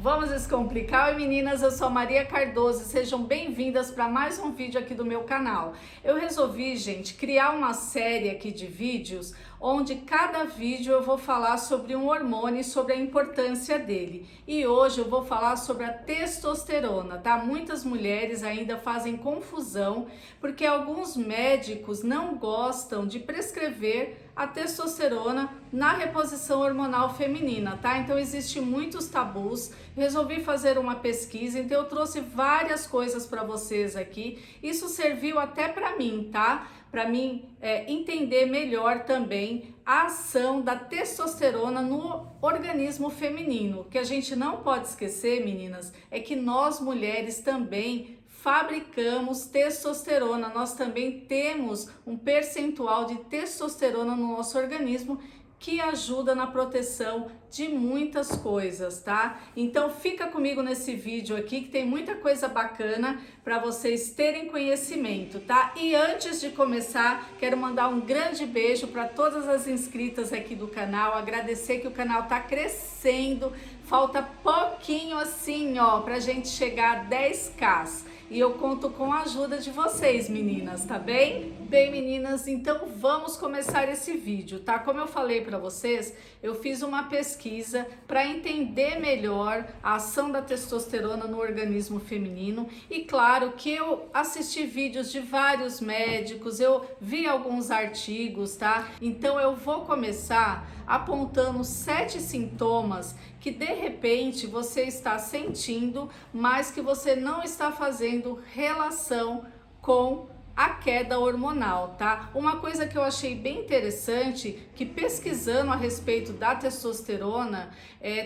Vamos descomplicar? Oi meninas, eu sou a Maria Cardoso, sejam bem-vindas para mais um vídeo aqui do meu canal. Eu resolvi, gente, criar uma série aqui de vídeos onde cada vídeo eu vou falar sobre um hormônio e sobre a importância dele. E hoje eu vou falar sobre a testosterona, tá? Muitas mulheres ainda fazem confusão porque alguns médicos não gostam de prescrever a testosterona na reposição hormonal feminina, tá? Então existem muitos tabus. Resolvi fazer uma pesquisa, então eu trouxe várias coisas para vocês aqui. Isso serviu até para mim, tá? Para mim entender melhor também a ação da testosterona no organismo feminino. O que a gente não pode esquecer, meninas, é que nós mulheres também fabricamos testosterona, nós também temos um percentual de testosterona no nosso organismo que ajuda na proteção de muitas coisas, tá? Então fica comigo nesse vídeo aqui que tem muita coisa bacana para vocês terem conhecimento, tá? E antes de começar, quero mandar um grande beijo para todas as inscritas aqui do canal, agradecer que o canal tá crescendo, falta pouquinho assim, ó, pra gente chegar a 10k. E eu conto com a ajuda de vocês, meninas, tá bem? Bem, meninas, então vamos começar esse vídeo, tá? Como eu falei para vocês, eu fiz uma pesquisa para entender melhor a ação da testosterona no organismo feminino e claro que eu assisti vídeos de vários médicos, eu vi alguns artigos, tá? Então eu vou começar apontando 7 sintomas que de repente você está sentindo, mas que você não está fazendo relação com a queda hormonal, tá? Uma coisa que eu achei bem interessante, que pesquisando a respeito da testosterona,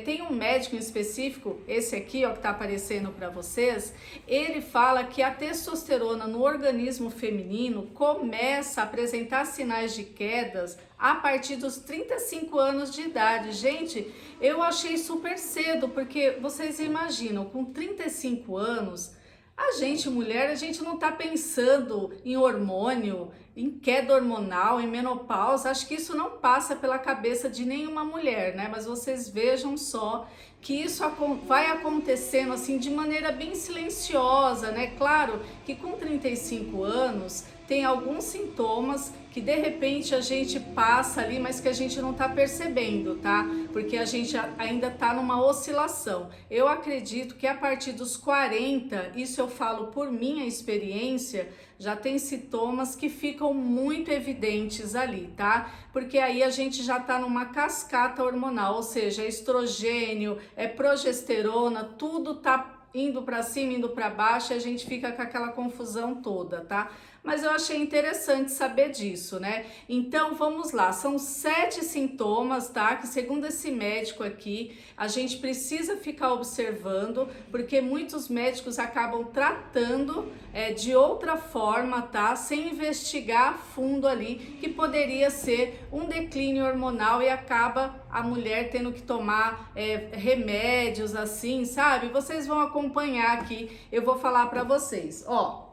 tem um médico em específico, esse aqui, ó, que tá aparecendo para vocês, ele fala que a testosterona no organismo feminino começa a apresentar sinais de quedas a partir dos 35 anos de idade. Gente, eu achei super cedo, porque vocês imaginam, com 35 anos, a gente, mulher, a gente não tá pensando em hormônio, em queda hormonal, em menopausa. Acho que isso não passa pela cabeça de nenhuma mulher, né? Mas vocês vejam só que isso vai acontecendo assim de maneira bem silenciosa, né? Claro que com 35 anos tem alguns sintomas que de repente a gente passa ali, mas que a gente não tá percebendo, tá? Porque a gente ainda tá numa oscilação. Eu acredito que a partir dos 40, isso eu falo por minha experiência, já tem sintomas que ficam muito evidentes ali, tá? Porque aí a gente já tá numa cascata hormonal, ou seja, é estrogênio, é progesterona, tudo tá indo para cima, indo para baixo, e a gente fica com aquela confusão toda, tá? Mas eu achei interessante saber disso, né? Então vamos lá, são 7 sintomas, tá? Que segundo esse médico aqui, a gente precisa ficar observando, porque muitos médicos acabam tratando de outra forma, tá? Sem investigar a fundo ali, que poderia ser um declínio hormonal e acaba a mulher tendo que tomar remédios assim, sabe? Vocês vão acompanhar aqui, eu vou falar para vocês, ó.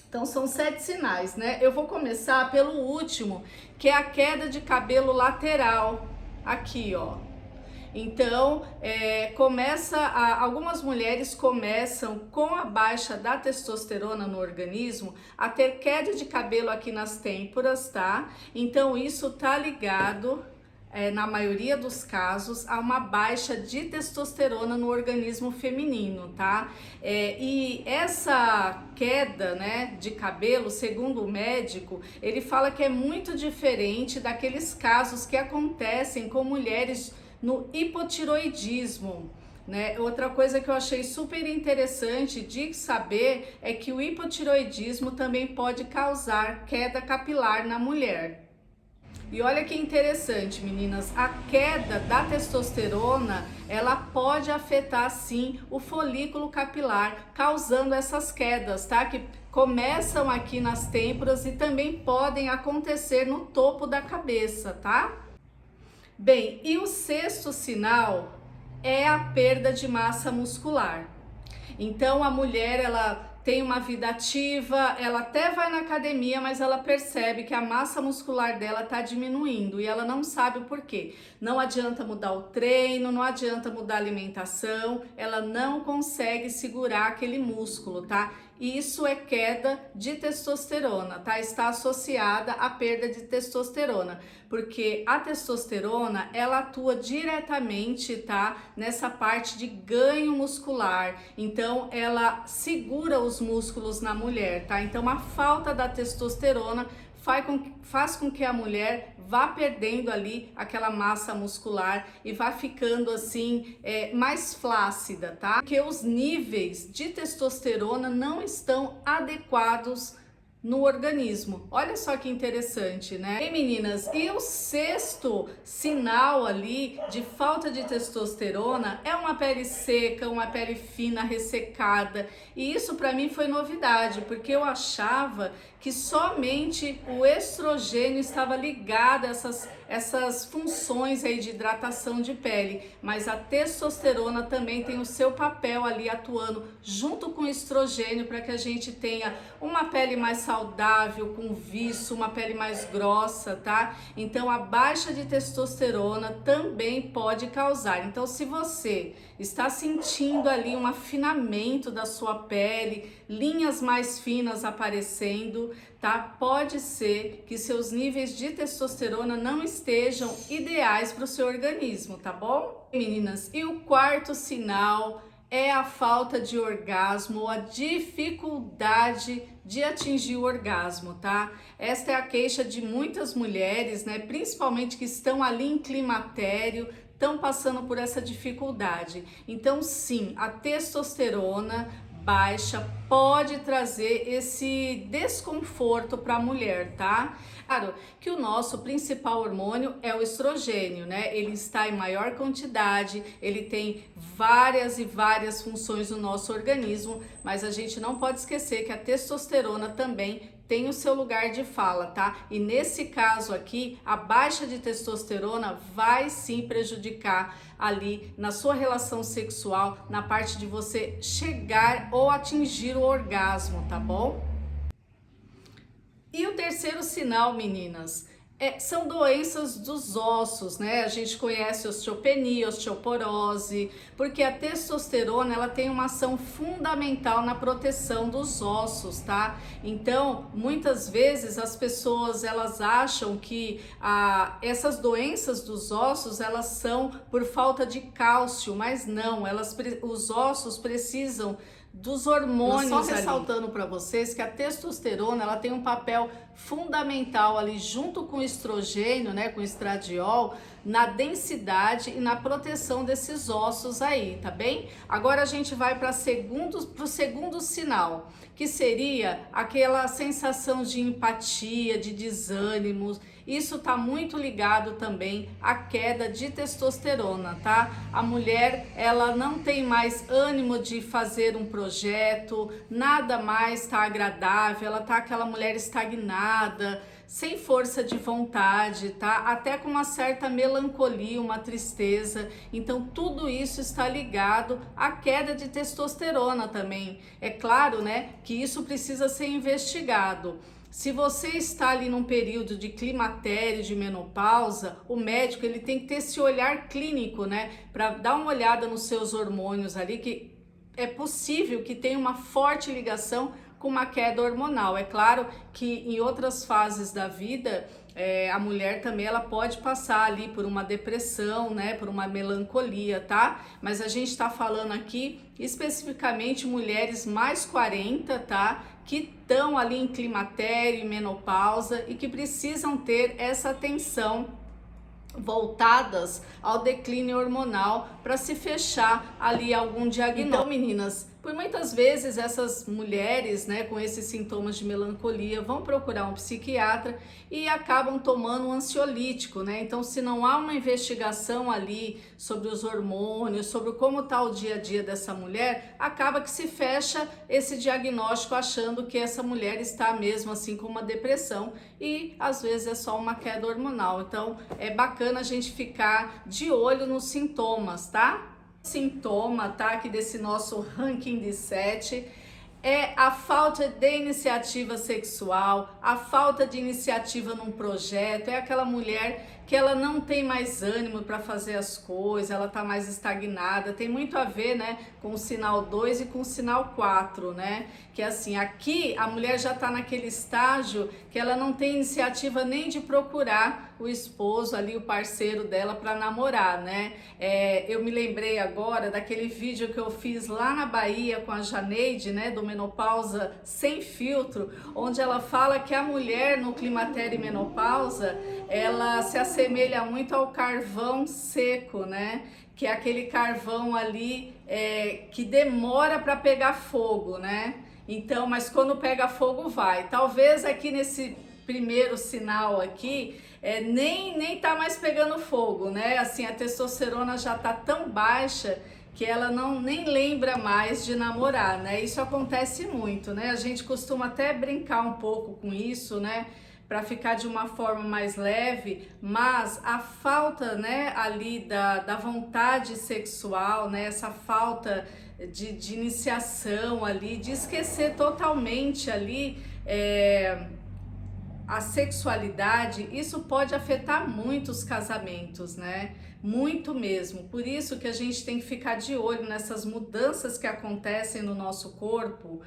Então são 7 sinais, né? Eu vou começar pelo último, que é a queda de cabelo lateral, aqui, ó. Então, algumas mulheres começam com a baixa da testosterona no organismo a ter queda de cabelo aqui nas têmporas, tá? Então isso tá ligado na maioria dos casos, há uma baixa de testosterona no organismo feminino, tá? E essa queda, né, de cabelo, segundo o médico, ele fala que é muito diferente daqueles casos que acontecem com mulheres no hipotiroidismo, né? Outra coisa que eu achei super interessante de saber é que o hipotiroidismo também pode causar queda capilar na mulher. E olha que interessante, meninas, a queda da testosterona, ela pode afetar sim o folículo capilar, causando essas quedas, tá? Que começam aqui nas têmporas e também podem acontecer no topo da cabeça, tá? Bem, e o 6º sinal é a perda de massa muscular. Então a mulher, ela tem uma vida ativa, ela até vai na academia, mas ela percebe que a massa muscular dela está diminuindo e ela não sabe o porquê. Não adianta mudar o treino, não adianta mudar a alimentação, ela não consegue segurar aquele músculo, tá? E isso é queda de testosterona, tá? Está associada à perda de testosterona, porque a testosterona, ela atua diretamente, tá? Nessa parte de ganho muscular. Então, ela segura os músculos na mulher, tá? Então, a falta da testosterona faz com que a mulher vá perdendo ali aquela massa muscular e vá ficando assim mais flácida, tá? Porque os níveis de testosterona não estão adequados no organismo. Olha só que interessante, né? E meninas, e o sexto sinal ali de falta de testosterona é uma pele seca, uma pele fina, ressecada. E isso para mim foi novidade, porque eu achava que somente o estrogênio estava ligado a essas funções aí de hidratação de pele, mas a testosterona também tem o seu papel ali atuando junto com o estrogênio para que a gente tenha uma pele mais saudável, com viço, uma pele mais grossa, tá? Então a baixa de testosterona também pode causar. Então se você está sentindo ali um afinamento da sua pele, linhas mais finas aparecendo, tá? Pode ser que seus níveis de testosterona não estejam ideais para o seu organismo, tá bom? Meninas, e o quarto sinal é a falta de orgasmo, a dificuldade de atingir o orgasmo, tá? Esta é a queixa de muitas mulheres, né? Principalmente que estão ali em climatério, estão passando por essa dificuldade. Então, sim, a testosterona baixa pode trazer esse desconforto para a mulher, tá? Claro que o nosso principal hormônio é o estrogênio, né? Ele está em maior quantidade, ele tem várias e várias funções no nosso organismo, mas a gente não pode esquecer que a testosterona também tem o seu lugar de fala, tá? E nesse caso aqui, a baixa de testosterona vai sim prejudicar ali na sua relação sexual, na parte de você chegar ou atingir o orgasmo, tá bom? E o terceiro sinal, meninas, são doenças dos ossos, né? A gente conhece osteopenia, osteoporose, porque a testosterona ela tem uma ação fundamental na proteção dos ossos, tá? Então, muitas vezes as pessoas elas acham que essas doenças dos ossos elas são por falta de cálcio, mas não, os ossos precisam dos hormônios. Só ressaltando para vocês que a testosterona ela tem um papel fundamental ali junto com o estrogênio, né, com o estradiol, na densidade e na proteção desses ossos aí, tá bem? Agora a gente vai para o segundo sinal, que seria aquela sensação de empatia, de desânimo. Isso tá muito ligado também à queda de testosterona, tá? A mulher, ela não tem mais ânimo de fazer um projeto, nada mais tá agradável, ela tá aquela mulher estagnada, sem força de vontade, tá? Até com uma certa melancolia, uma tristeza. Então tudo isso está ligado à queda de testosterona também. É claro, né, que isso precisa ser investigado. Se você está ali num período de climatério, de menopausa, o médico ele tem que ter esse olhar clínico, né, para dar uma olhada nos seus hormônios ali, que é possível que tenha uma forte ligação com uma queda hormonal. É claro que em outras fases da vida, a mulher também ela pode passar ali por uma depressão, né, por uma melancolia, tá? Mas a gente está falando aqui especificamente mulheres mais 40, tá? Que estão ali em climatério, em menopausa e que precisam ter essa atenção voltadas ao declínio hormonal para se fechar ali algum diagnóstico. Então, meninas, por muitas vezes essas mulheres, né, com esses sintomas de melancolia vão procurar um psiquiatra e acabam tomando um ansiolítico, né? Então, se não há uma investigação ali sobre os hormônios, sobre como está o dia a dia dessa mulher, acaba que se fecha esse diagnóstico achando que essa mulher está mesmo assim com uma depressão e às vezes é só uma queda hormonal. Então, é bacana a gente ficar de olho nos sintomas, tá? Sintoma, tá? Aqui desse nosso ranking de 7 é a falta de iniciativa sexual, a falta de iniciativa num projeto, é aquela mulher que ela não tem mais ânimo para fazer as coisas, ela tá mais estagnada. Tem muito a ver, né, com o sinal 2 e com o sinal 4, né? Que assim, aqui a mulher já tá naquele estágio que ela não tem iniciativa nem de procurar o esposo ali, o parceiro dela para namorar, né? Eu me lembrei agora daquele vídeo que eu fiz lá na Bahia com a Janeide, né, do Menopausa Sem Filtro, onde ela fala que a mulher no climatério e menopausa, ela se assemelha muito ao carvão seco, né? Que é aquele carvão ali que demora para pegar fogo, né? Então, mas quando pega fogo vai. Talvez aqui nesse primeiro sinal aqui, nem tá mais pegando fogo, né? Assim, a testosterona já tá tão baixa que ela nem lembra mais de namorar, né? Isso acontece muito, né? A gente costuma até brincar um pouco com isso, né? Para ficar de uma forma mais leve, mas a falta, né, ali da vontade sexual, né? Essa falta de iniciação ali, de esquecer totalmente ali a sexualidade, isso pode afetar muito os casamentos, né? Muito mesmo. Por isso que a gente tem que ficar de olho nessas mudanças que acontecem no nosso corpo,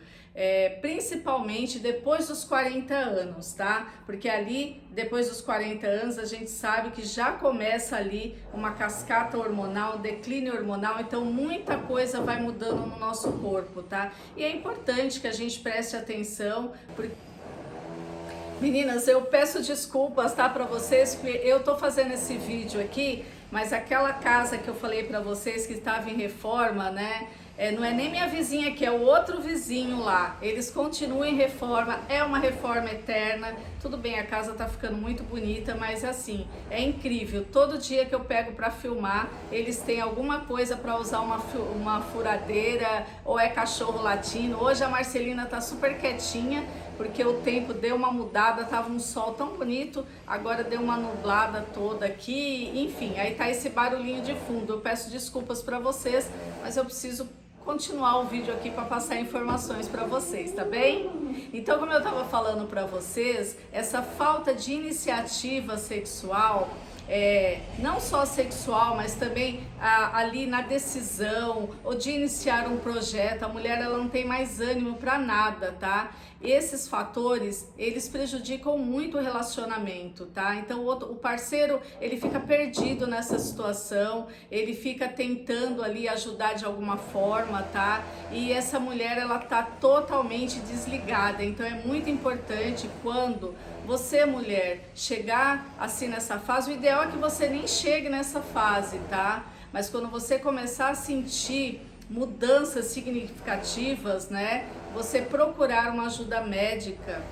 principalmente depois dos 40 anos, tá? Porque ali, depois dos 40 anos, a gente sabe que já começa ali uma cascata hormonal, um declínio hormonal, então muita coisa vai mudando no nosso corpo, tá? E é importante que a gente preste atenção, porque meninas, eu peço desculpas, tá, para vocês, porque eu tô fazendo esse vídeo aqui, mas aquela casa que eu falei para vocês que estava em reforma, né, não é nem minha vizinha aqui, é o outro vizinho lá. Eles continuam em reforma, é uma reforma eterna. Tudo bem, a casa tá ficando muito bonita, mas assim, é incrível. Todo dia que eu pego para filmar, eles têm alguma coisa para usar uma furadeira, ou é cachorro latindo. Hoje a Marcelina tá super quietinha, porque o tempo deu uma mudada, tava um sol tão bonito, agora deu uma nublada toda aqui, enfim, aí tá esse barulhinho de fundo. Eu peço desculpas para vocês, mas eu preciso continuar o vídeo aqui para passar informações para vocês, tá bem? Então, como eu estava falando para vocês, essa falta de iniciativa sexual, não só sexual, mas também ali na decisão ou de iniciar um projeto, a mulher ela não tem mais ânimo para nada, tá? Esses fatores, eles prejudicam muito o relacionamento, tá? Então o parceiro, ele fica perdido nessa situação, ele fica tentando ali ajudar de alguma forma, tá? E essa mulher, ela tá totalmente desligada, então é muito importante quando você, mulher, chegar assim nessa fase, o ideal é que você nem chegue nessa fase, tá? Mas quando você começar a sentir mudanças significativas, né? Você procurar uma ajuda médica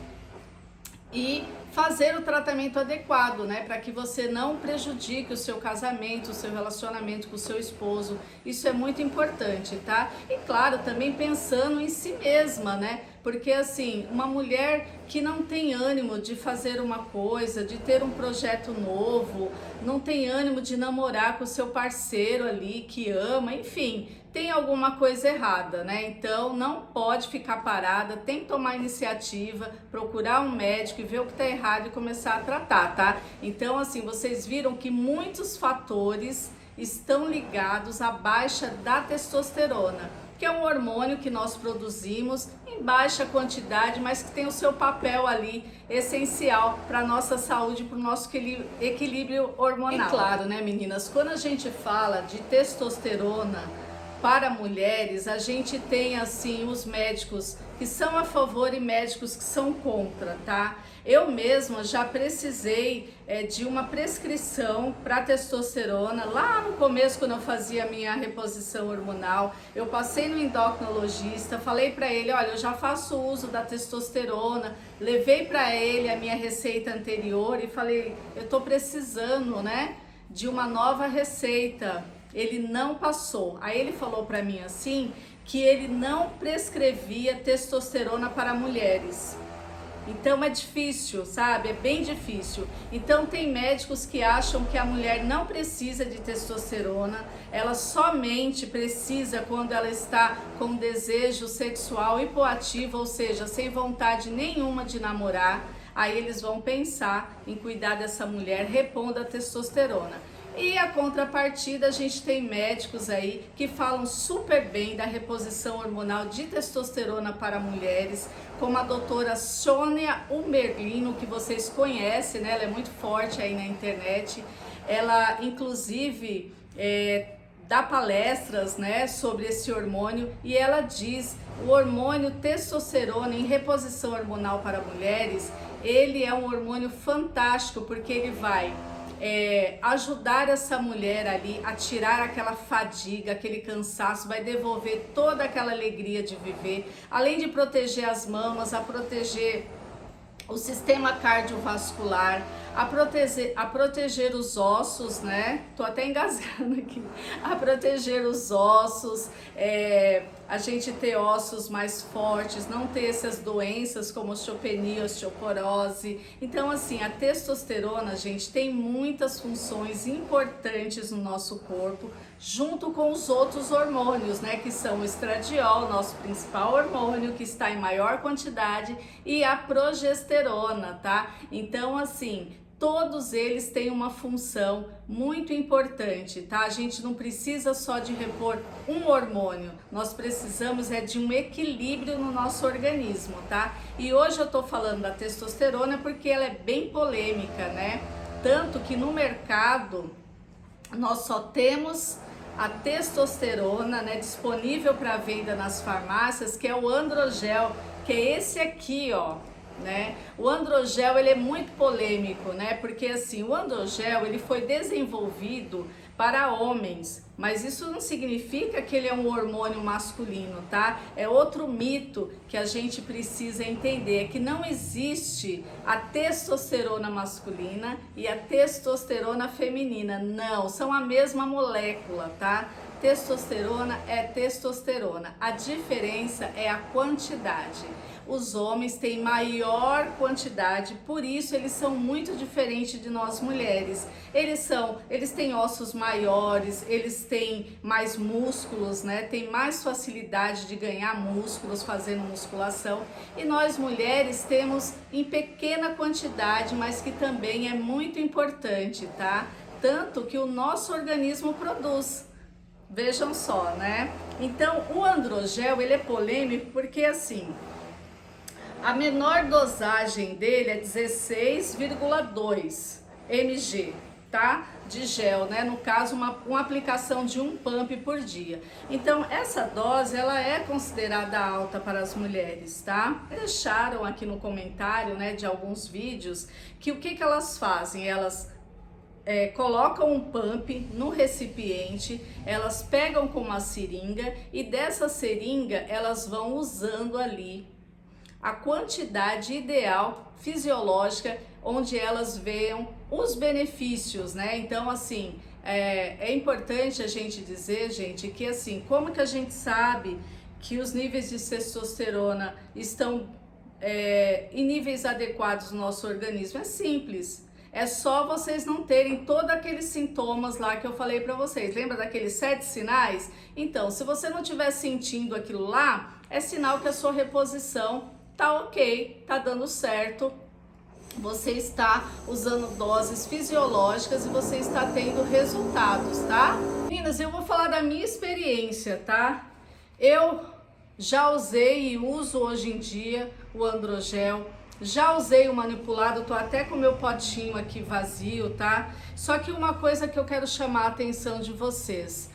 e fazer o tratamento adequado, né, para que você não prejudique o seu casamento, o seu relacionamento com o seu esposo. Isso é muito importante, tá? E claro, também pensando em si mesma, né? Porque assim, uma mulher que não tem ânimo de fazer uma coisa, de ter um projeto novo, não tem ânimo de namorar com o seu parceiro ali que ama, enfim, tem alguma coisa errada, né? Então não pode ficar parada, tem que tomar iniciativa, procurar um médico e ver o que tá errado e começar a tratar, tá? Então assim, vocês viram que muitos fatores estão ligados à baixa da testosterona, que é um hormônio que nós produzimos em baixa quantidade, mas que tem o seu papel ali essencial para a nossa saúde, para o nosso equilíbrio hormonal. E claro, né, meninas, quando a gente fala de testosterona para mulheres, a gente tem assim os médicos que são a favor e médicos que são contra, tá? Eu mesma já precisei de uma prescrição para testosterona lá no começo, quando eu fazia a minha reposição hormonal. Eu passei no endocrinologista, falei para ele, olha, eu já faço uso da testosterona, levei para ele a minha receita anterior e falei, eu tô precisando, né, de uma nova receita. Ele não passou. Aí ele falou para mim assim, que ele não prescrevia testosterona para mulheres. Então é difícil, sabe? É bem difícil. Então tem médicos que acham que a mulher não precisa de testosterona, ela somente precisa quando ela está com desejo sexual hipoativo, ou seja, sem vontade nenhuma de namorar. Aí eles vão pensar em cuidar dessa mulher repondo a testosterona. E a contrapartida, a gente tem médicos aí que falam super bem da reposição hormonal de testosterona para mulheres, como a doutora Sônia Umerlino, que vocês conhecem, né? Ela é muito forte aí na internet. Ela, inclusive, dá palestras, né, sobre esse hormônio, e ela diz o hormônio testosterona em reposição hormonal para mulheres, ele é um hormônio fantástico, porque ele vai ajudar essa mulher ali a tirar aquela fadiga, aquele cansaço, vai devolver toda aquela alegria de viver, além de proteger as mamas, a proteger o sistema cardiovascular, a proteger os ossos, né? Tô até engasgando aqui. A proteger os ossos, a gente ter ossos mais fortes, não ter essas doenças como osteopenia, osteoporose. Então, assim, a testosterona, gente, tem muitas funções importantes no nosso corpo, junto com os outros hormônios, né? Que são o estradiol, nosso principal hormônio, que está em maior quantidade, e a progesterona, tá? Então, assim, todos eles têm uma função muito importante, tá? A gente não precisa só de repor um hormônio, nós precisamos de um equilíbrio no nosso organismo, tá? E hoje eu tô falando da testosterona porque ela é bem polêmica, né? Tanto que no mercado nós só temos a testosterona, né, disponível para venda nas farmácias, que é o androgel, que é esse aqui, ó. Né? O androgel, ele é muito polêmico, né? Porque assim, o androgel, ele foi desenvolvido para homens, mas isso não significa que ele é um hormônio masculino, tá? É outro mito que a gente precisa entender, é que não existe a testosterona masculina e a testosterona feminina, não, são a mesma molécula, tá? Testosterona é testosterona, a diferença é a quantidade. Os homens têm maior quantidade, por isso eles são muito diferentes de nós mulheres. Eles têm ossos maiores, eles têm mais músculos, né? Tem mais facilidade de ganhar músculos fazendo musculação. E nós mulheres temos em pequena quantidade, mas que também é muito importante, tá? Tanto que o nosso organismo produz. Vejam só, né? Então, o androgel, ele é polêmico porque, assim, a menor dosagem dele é 16,2 mg, tá? De gel, né? No caso, uma aplicação de um pump por dia. Então, essa dose, ela é considerada alta para as mulheres, tá? Deixaram aqui no comentário, né, de alguns vídeos, que o que elas fazem? Elas colocam um pump no recipiente, elas pegam com uma seringa e dessa seringa elas vão usando ali a quantidade ideal fisiológica onde elas veem os benefícios, né? Então, assim, é importante a gente dizer, gente, que assim, como que a gente sabe que os níveis de testosterona estão em níveis adequados no nosso organismo? É simples. É só vocês não terem todos aqueles sintomas lá que eu falei pra vocês. Lembra daqueles 7 sinais? Então, se você não estiver sentindo aquilo lá, é sinal que a sua reposição tá ok, tá dando certo. Você está usando doses fisiológicas e você está tendo resultados, tá? Meninas, eu vou falar da minha experiência, tá? Eu já usei e uso hoje em dia o androgel. Já usei o manipulado, tô até com o meu potinho aqui vazio, tá? Só que uma coisa que eu quero chamar a atenção de vocês.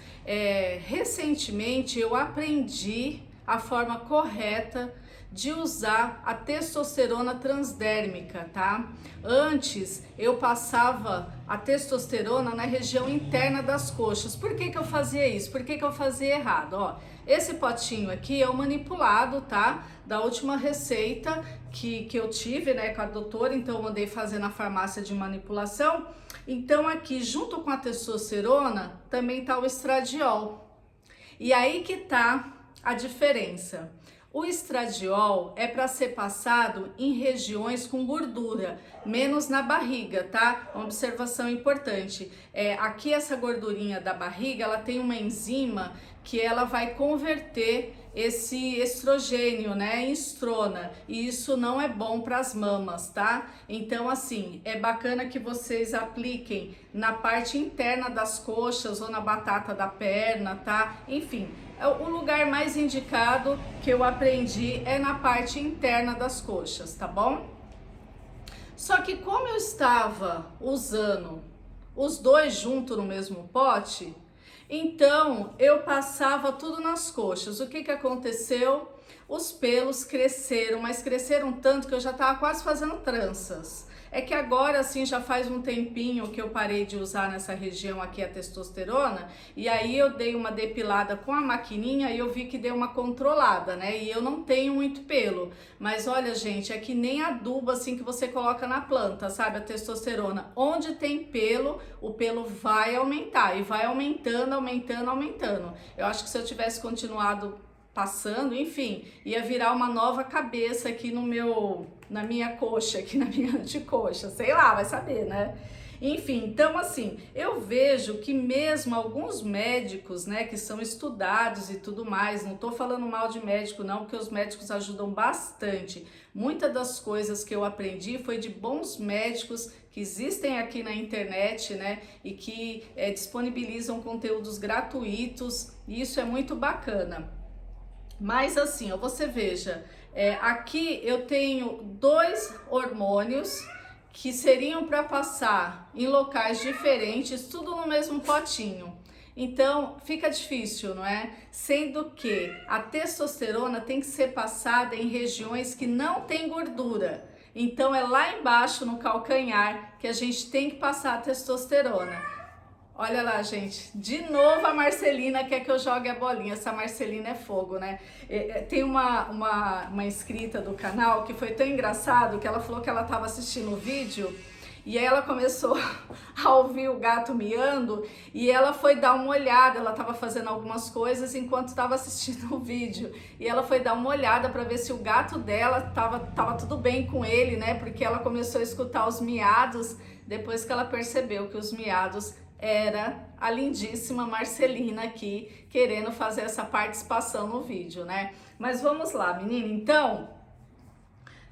Recentemente eu aprendi a forma correta de usar a testosterona transdérmica, tá? Antes eu passava a testosterona na região interna das coxas. Por que eu fazia isso? Por que eu fazia errado? Ó, esse potinho aqui é o manipulado, tá? Da última receita que eu tive, né, com a doutora, então eu mandei fazer na farmácia de manipulação. Então aqui, junto com a testosterona, também tá o estradiol. E aí que tá a diferença. O estradiol é para ser passado em regiões com gordura, menos na barriga, tá? Uma observação importante. Aqui essa gordurinha da barriga, ela tem uma enzima que ela vai converter esse estrogênio, né, em estrona, e isso não é bom para as mamas, tá? Então, assim, é bacana que vocês apliquem na parte interna das coxas ou na batata da perna, tá? Enfim, o lugar mais indicado que eu aprendi é na parte interna das coxas, tá bom? Só que como eu estava usando os dois juntos no mesmo pote, então eu passava tudo nas coxas. O que que aconteceu? Os pelos cresceram, mas cresceram tanto que eu já estava quase fazendo tranças. É que agora, assim, já faz um tempinho que eu parei de usar nessa região aqui a testosterona, e aí eu dei uma depilada com a maquininha e eu vi que deu uma controlada, né? E eu não tenho muito pelo, mas olha, gente, é que nem adubo, assim, que você coloca na planta, sabe? A testosterona. Onde tem pelo, o pelo vai aumentar, e vai aumentando, aumentando, aumentando. Eu acho que se eu tivesse continuado passando, enfim, ia virar uma nova cabeça aqui na minha coxa, aqui na minha antecoxa, sei lá, vai saber, né? Enfim, então assim, eu vejo que mesmo alguns médicos, né, que são estudados e tudo mais, não tô falando mal de médico não, porque os médicos ajudam bastante. Muitas das coisas que eu aprendi foi de bons médicos que existem aqui na internet, né, e que disponibilizam conteúdos gratuitos, e isso é muito bacana. Mas assim, ó, você veja, aqui eu tenho 2 hormônios que seriam para passar em locais diferentes, tudo no mesmo potinho. Então fica difícil, não é? Sendo que a testosterona tem que ser passada em regiões que não tem gordura. Então é lá embaixo no calcanhar que a gente tem que passar a testosterona. Olha lá, gente, de novo a Marcelina quer que eu jogue a bolinha. Essa Marcelina é fogo, né? Tem uma inscrita do canal que foi tão engraçado que ela falou que ela estava assistindo o vídeo e aí ela começou a ouvir o gato miando e ela foi dar uma olhada. Ela estava fazendo algumas coisas enquanto estava assistindo o vídeo e ela foi dar uma olhada para ver se o gato dela tava tudo bem com ele, né? Porque ela começou a escutar os miados depois que ela percebeu que os miados era a lindíssima Marcelina aqui querendo fazer essa participação no vídeo, né? Mas vamos lá, menina. Então,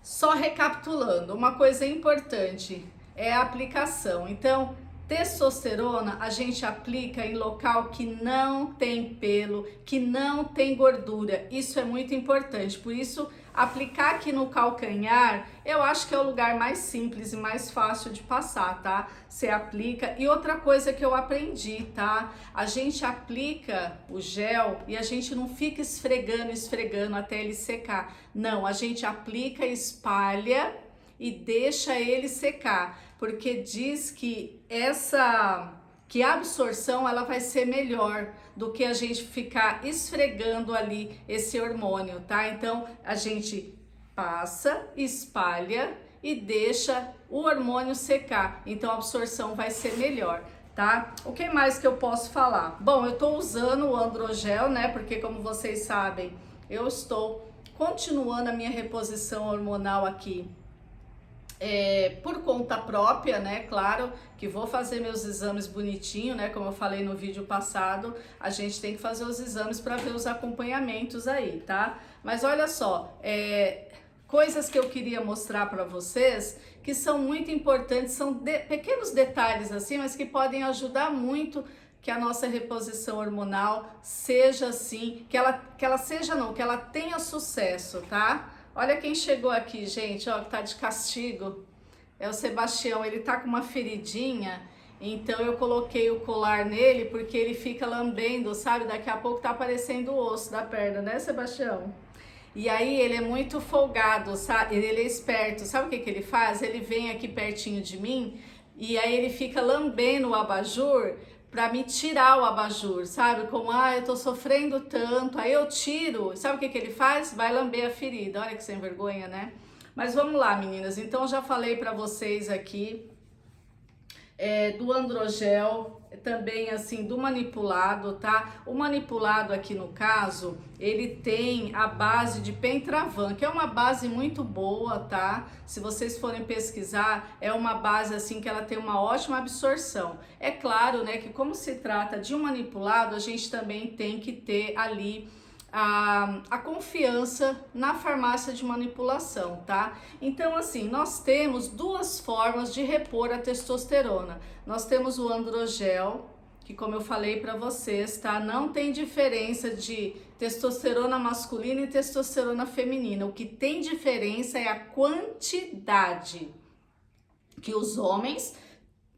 só recapitulando, uma coisa importante é a aplicação. Então, testosterona a gente aplica em local que não tem pelo, que não tem gordura. Isso é muito importante. Por isso, aplicar aqui no calcanhar, eu acho que é o lugar mais simples e mais fácil de passar, tá? Você aplica. E outra coisa que eu aprendi, tá? A gente aplica o gel e a gente não fica esfregando até ele secar. Não, a gente aplica, espalha e deixa ele secar, porque diz que a absorção ela vai ser melhor do que a gente ficar esfregando ali esse hormônio, tá? Então a gente passa, espalha e deixa o hormônio secar, então a absorção vai ser melhor, tá? O que mais que eu posso falar? Bom, eu tô usando o androgel, né? Porque como vocês sabem, eu estou continuando a minha reposição hormonal aqui por conta própria, né? Claro que vou fazer meus exames bonitinho, né? Como eu falei no vídeo passado, a gente tem que fazer os exames para ver os acompanhamentos aí, tá? Mas olha só, coisas que eu queria mostrar para vocês que são muito importantes, são pequenos detalhes assim, mas que podem ajudar muito que a nossa reposição hormonal seja assim, que ela seja não, que ela tenha sucesso, tá? Olha quem chegou aqui, gente, ó, que tá de castigo. É o Sebastião, ele tá com uma feridinha, então eu coloquei o colar nele porque ele fica lambendo, sabe? Daqui a pouco tá aparecendo o osso da perna, né, Sebastião? E aí ele é muito folgado, sabe? Ele é esperto. Sabe o que que ele faz? Ele vem aqui pertinho de mim e aí ele fica lambendo o abajur para me tirar o abajur, sabe? Como, eu tô sofrendo tanto, aí eu tiro. Sabe o que que ele faz? Vai lamber a ferida. Olha que sem vergonha, né? Mas vamos lá, meninas. Então, já falei para vocês aqui do androgel. também assim do manipulado, tá? O manipulado aqui no caso, ele tem a base de Pentravan, que é uma base muito boa, tá? Se vocês forem pesquisar, é uma base assim que ela tem uma ótima absorção. É claro, né, que como se trata de um manipulado, a gente também tem que ter ali a confiança na farmácia de manipulação, tá? Então, assim, nós temos duas formas de repor a testosterona. Nós temos o androgel, que como eu falei para vocês, tá? Não tem diferença de testosterona masculina e testosterona feminina. O que tem diferença é a quantidade, que os homens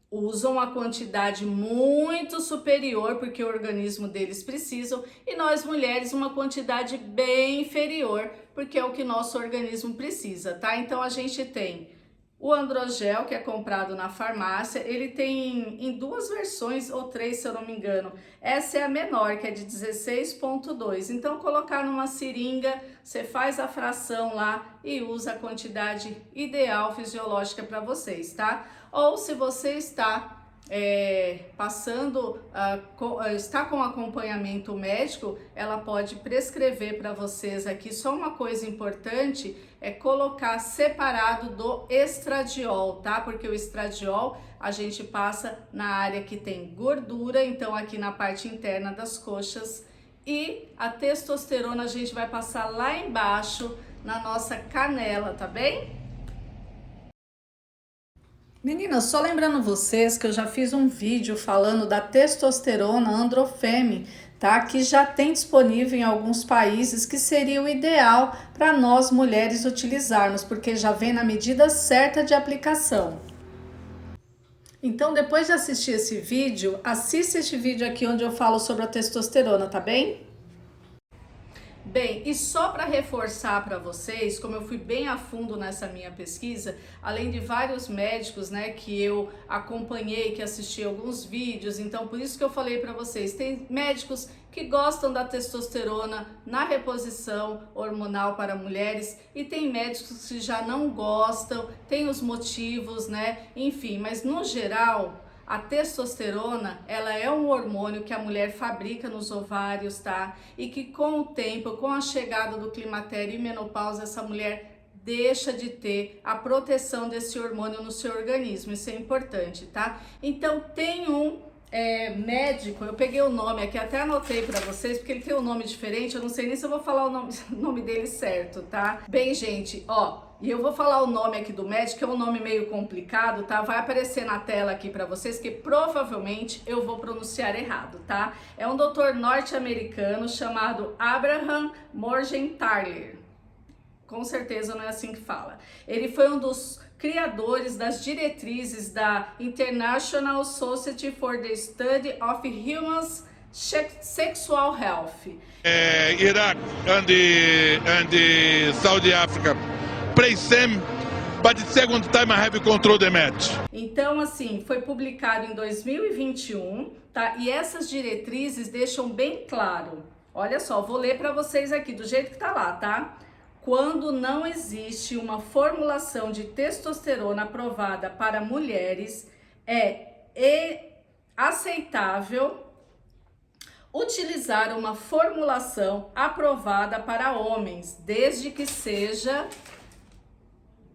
usam a quantidade muito superior, porque o organismo deles precisam, e nós mulheres uma quantidade bem inferior, porque é o que nosso organismo precisa, tá? Então a gente tem o androgel, que é comprado na farmácia, ele tem em duas versões, ou três se eu não me engano. Essa é a menor, que é de 16,2. Então colocar numa seringa, você faz a fração lá e usa a quantidade ideal fisiológica para vocês, tá? Ou se você está está com acompanhamento médico, ela pode prescrever para vocês aqui. Só uma coisa importante é colocar separado do estradiol, tá? Porque o estradiol a gente passa na área que tem gordura, então aqui na parte interna das coxas, e a testosterona a gente vai passar lá embaixo na nossa canela, tá bem? Meninas, só lembrando vocês que eu já fiz um vídeo falando da testosterona Androfeme, tá? Que já tem disponível em alguns países, que seria o ideal para nós mulheres utilizarmos, porque já vem na medida certa de aplicação. Então, depois de assistir esse vídeo, assista este vídeo aqui onde eu falo sobre a testosterona, tá bem? Bem, e só para reforçar para vocês, como eu fui bem a fundo nessa minha pesquisa, além de vários médicos, né, que eu acompanhei, que assisti alguns vídeos, então por isso que eu falei para vocês, tem médicos que gostam da testosterona na reposição hormonal para mulheres e tem médicos que já não gostam, tem os motivos, né, enfim, mas no geral a testosterona, ela é um hormônio que a mulher fabrica nos ovários, tá? E que com o tempo, com a chegada do climatério e menopausa, essa mulher deixa de ter a proteção desse hormônio no seu organismo. Isso é importante, tá? Então tem um médico, eu peguei o nome aqui, até anotei para vocês, porque ele tem um nome diferente, eu não sei nem se eu vou falar o nome dele certo, tá? Bem, gente, ó, e eu vou falar o nome aqui do médico, que é um nome meio complicado, tá? Vai aparecer na tela aqui para vocês, que provavelmente eu vou pronunciar errado, tá? É um doutor norte-americano chamado Abraham Morgentaler. Com certeza não é assim que fala. Ele foi um dos criadores das diretrizes da International Society for the Study of Human Sexual Health. Iraq and the Saudi Africa play same, but the second time I have control the match. Então, assim, foi publicado em 2021, tá? E essas diretrizes deixam bem claro. Olha só, vou ler para vocês aqui do jeito que tá lá, tá? Quando não existe uma formulação de testosterona aprovada para mulheres, é aceitável utilizar uma formulação aprovada para homens, desde que seja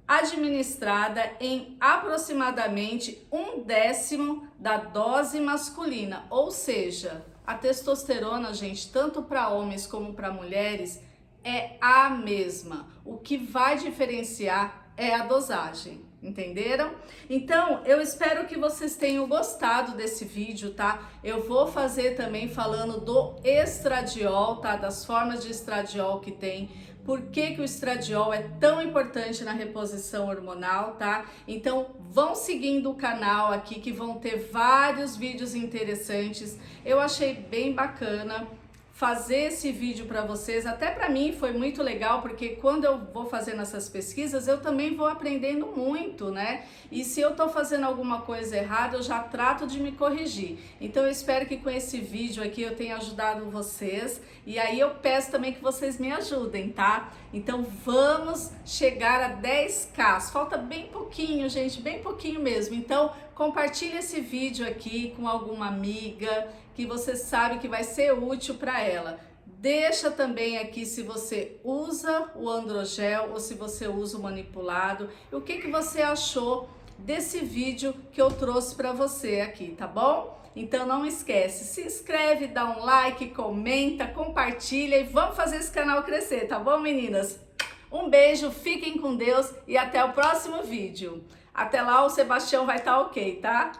administrada em aproximadamente 1/10 da dose masculina. Ou seja, a testosterona, gente, tanto para homens como para mulheres, é a mesma. O que vai diferenciar é a dosagem, entenderam? Então, eu espero que vocês tenham gostado desse vídeo, tá? Eu vou fazer também falando do estradiol, tá? Das formas de estradiol que tem. Por que o estradiol é tão importante na reposição hormonal, tá? Então, vão seguindo o canal aqui, que vão ter vários vídeos interessantes. Eu achei bem bacana fazer esse vídeo para vocês. Até para mim foi muito legal, porque quando eu vou fazendo essas pesquisas, eu também vou aprendendo muito, né? E se eu tô fazendo alguma coisa errada, eu já trato de me corrigir. Então eu espero que com esse vídeo aqui eu tenha ajudado vocês. E aí eu peço também que vocês me ajudem, tá? Então vamos chegar a 10k. Falta bem pouquinho, gente, bem pouquinho mesmo. Então compartilhe esse vídeo aqui com alguma amiga que você sabe que vai ser útil para ela. Deixa também aqui se você usa o Androgel ou se você usa o manipulado. E o que você achou desse vídeo que eu trouxe para você aqui, tá bom? Então não esquece, se inscreve, dá um like, comenta, compartilha e vamos fazer esse canal crescer, tá bom, meninas? Um beijo, fiquem com Deus e até o próximo vídeo. Até lá o Sebastião vai estar ok, tá?